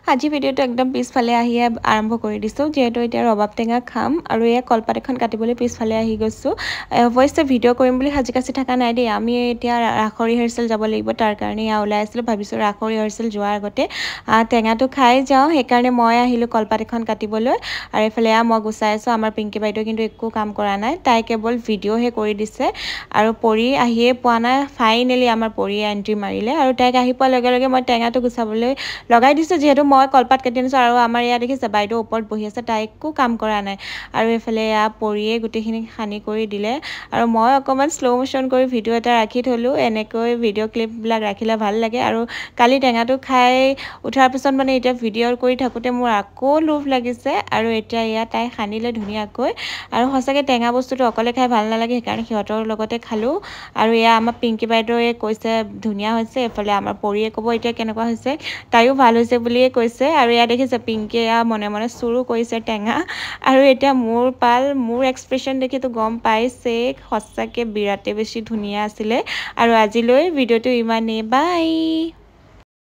আজি ভিডিঅ'টো একদম পিছফালে আহি আৰম্ভ কৰি দিছোঁ যেহেতু এতিয়া ৰবাব টেঙা খাম আৰু এয়া কলপাত এখন কাটিবলৈ পিছফালে আহি গৈছোঁ অৱশ্যে ভিডিঅ' কৰিম বুলি সাজি কাচি থকা নাই দেই আমি এতিয়া ৰাসৰ ৰিহাৰ্চেল যাব লাগিব তাৰ কাৰণে এয়া ওলাই আছিলোঁ ভাবিছোঁ ৰাসৰ ৰিহাৰ্চেল যোৱাৰ আগতে টেঙাটো খাই যাওঁ সেইকাৰণে মই আহিলোঁ কলপাত এখন কাটিবলৈ আৰু এইফালে মই গুচাই আছোঁ আমাৰ পিংকি বাইদেউ কিন্তু একো কাম কৰা নাই তাই কেৱল ভিডিঅ'হে কৰি দিছে আৰু পৰি আহিয়ে পোৱা নাই ফাইনেলি আমাৰ পৰিয়ে এণ্ট্ৰি মাৰিলে আৰু তাইক আহি পোৱাৰ লগে লগে মই টেঙাটো গুচাবলৈ লগাই দিছোঁ যিহেতু মই কলপাত কাটি আনিছোঁ আৰু আমাৰ ইয়াত দেখিছে বাইদেউ ওপৰত বহি আছে তাই একো কাম কৰা নাই আৰু এইফালে পৰিয়ে গোটেইখিনি সানি কৰি দিলে আৰু মই অকণমান শ্ল' মোশ্যন কৰি ভিডিঅ' এটা ৰাখি থ'লোঁ এনেকৈ ভিডিঅ' ক্লিপবিলাক ৰাখিলে ভাল লাগে আৰু কালি টেঙাটো খাই উঠাৰ পিছত মানে এতিয়া ভিডিঅ' কৰি থাকোঁতে মোৰ আকৌ লোভ লাগিছে আৰু এতিয়া ইয়াত তাই সানিলে ধুনীয়াকৈ আৰু সঁচাকৈ টেঙা বস্তুটো অকলে খাই ভাল নালাগে সেইকাৰণে সিহঁতৰ লগতে খালোঁ আৰু এয়া আমাৰ পিংকি বাইদেৱে কৈছে ধুনীয়া হৈছে এইফালে আমাৰ পৰিয়ে ক'ব এতিয়া কেনেকুৱা হৈছে তাইও ভাল হৈছে বুলিয়ে কৈছে আৰু এয়া দেখিছে পিংকিয়ে মনে মনে চুৰো কৰিছে টেঙা আৰু এতিয়া মোৰ পাল মোৰ এক্সপ্ৰেশ্যন দেখিতো গম পাইছে সঁচাকৈ বিৰাটেই বেছি ধুনীয়া আছিলে আৰু আজিলৈ ভিডিঅ'টো ইমানেই বাই